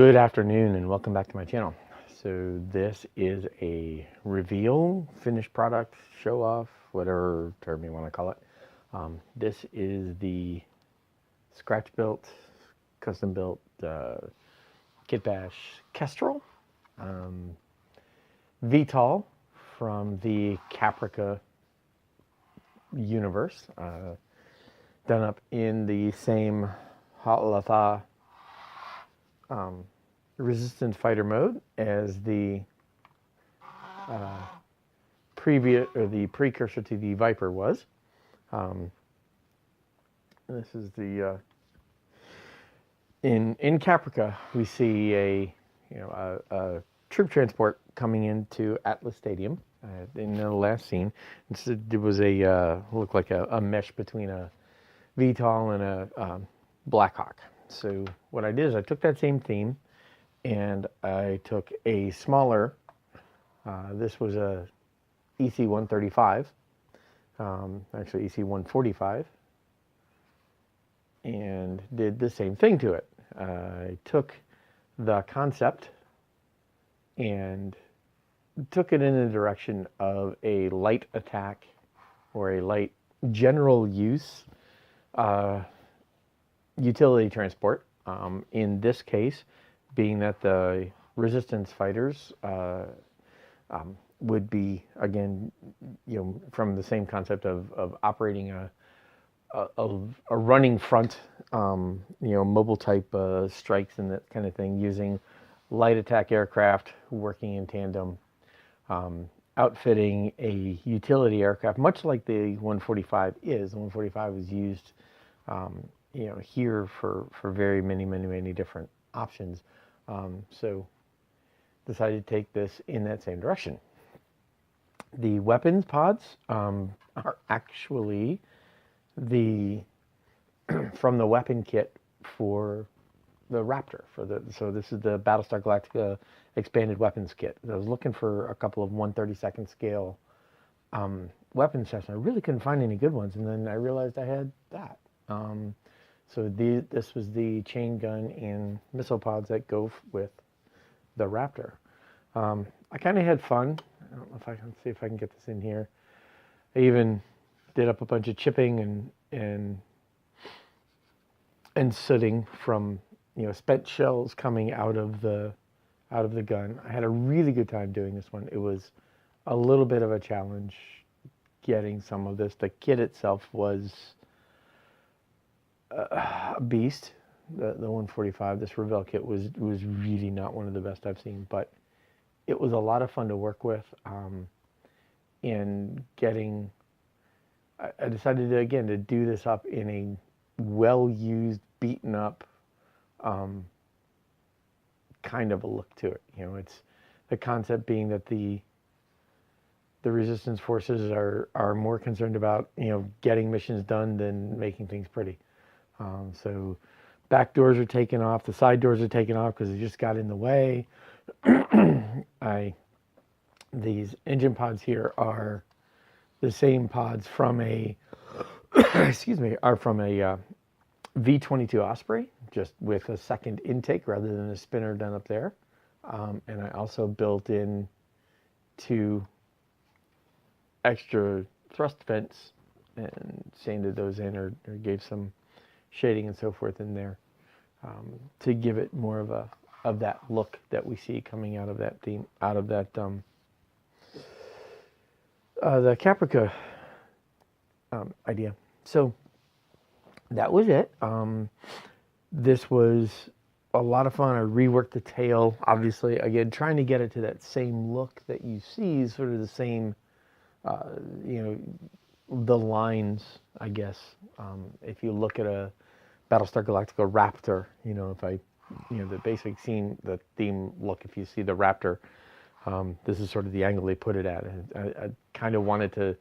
Good afternoon and welcome back to my channel. So this is a reveal, finished product, show off, whatever term you want to call it. This is the scratch built, custom built kit bash Kestrel VTOL from the Caprica universe, done up in the same Ha'alatha resistance fighter mode as the previous or the precursor to the Viper was. This is the in Caprica we see a troop transport coming into Atlas Stadium in the last scene. It was a looked like a mesh between a VTOL and a Black Hawk. So what I did is I took that same theme and I took a smaller, this was a EC-135, actually EC-145, and did the same thing to it. I took the concept and took it in the direction of a light attack or a light general use utility transport. In this case, being that the resistance fighters would be, again, from the same concept of operating a running front, mobile type strikes and that kind of thing, using light attack aircraft working in tandem, outfitting a utility aircraft, much like the 145 is. The 145 is used here for very many different options. So decided to take this in that same direction. The weapons pods are actually the from the weapon kit for the Raptor. So this is the Battlestar Galactica expanded weapons kit. I was looking for a couple of 1/32 scale weapon sets. I really couldn't find any good ones, and then I realized I had that. So this was the chain gun and missile pods that go with the Raptor. I kind of had fun. I don't know if I can see if I can get this in here. I even did up a bunch of chipping and sooting from spent shells coming out of the gun. I had a really good time doing this one. It was a little bit of a challenge getting some of this. The kit itself was a beast. The 145, this Revell kit was really not one of the best I've seen, but it was a lot of fun to work with. In getting, I decided to do this up in a well-used, beaten up kind of a look to it. It's the concept being that the resistance forces are more concerned about getting missions done than making things pretty. So back doors are taken off, the side doors are taken off because they just got in the way. These engine pods here are the same pods from a are from a V-22 Osprey, just with a second intake rather than a spinner done up there. And I also built in 2 extra thrust vents and sanded those in or gave some shading and so forth in there, to give it more of that look that we see coming out of that theme, out of that the Caprica idea. So that was it. This was a lot of fun. I reworked the tail, obviously, again trying to get it to that same look that you see, sort of the same the lines, I guess. If you look at a Battlestar Galactica Raptor, if I, the basic scene, the theme look, if you see the Raptor, this is sort of the angle they put it at. I kind of wanted to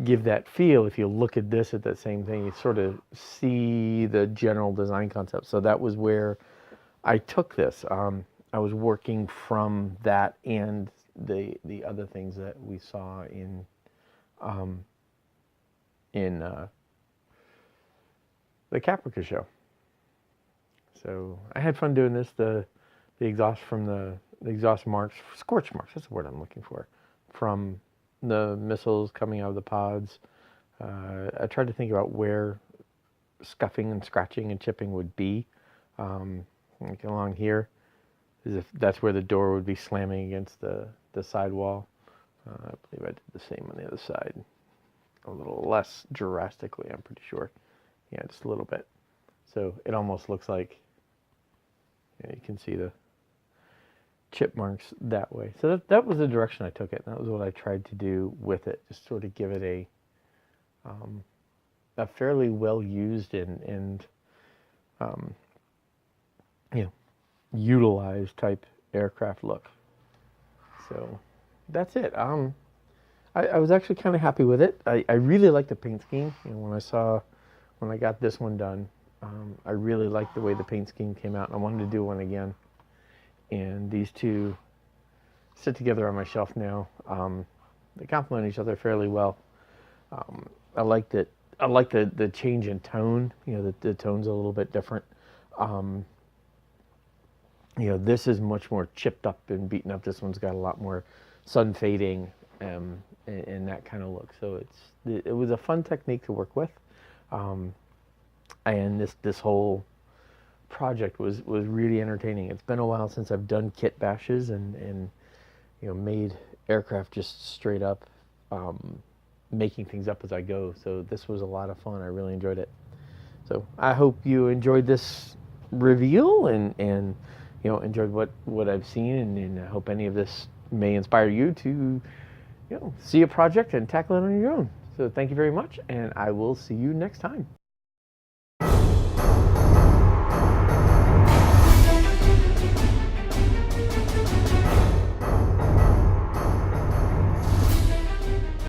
give that feel. If you look at this at that same thing, you sort of see the general design concept. So that was where I took this. I was working from that and the other things that we saw in the Caprica show. So I had fun doing this. The the exhaust from the exhaust marks, scorch marks, that's the word I'm looking for, from the missiles coming out of the pods. I tried to think about where scuffing and scratching and chipping would be. Like along here, as if that's where the door would be slamming against the sidewall. I believe I did the same on the other side. A little less drastically, I'm pretty sure. Yeah, just a little bit. So it almost looks like, you can see the chip marks that way. So that was the direction I took it. And that was what I tried to do with it, just sort of give it a fairly well used and utilized type aircraft look. So that's it. I was actually kind of happy with it. I really like the paint scheme. When I got this one done, I really liked the way the paint scheme came out, and I wanted to do one again. And these two sit together on my shelf now. They complement each other fairly well. I like that. I like the change in tone. The tone's a little bit different. This is much more chipped up and beaten up. This one's got a lot more sun fading and that kind of look. So it was a fun technique to work with. And this whole project was really entertaining. It's been a while since I've done kit bashes and made aircraft just straight up, making things up as I go. So this was a lot of fun. I really enjoyed it. So I hope you enjoyed this reveal and enjoyed what I've seen, and I hope any of this may inspire you to see a project and tackle it on your own. So thank you very much, and I will see you next time.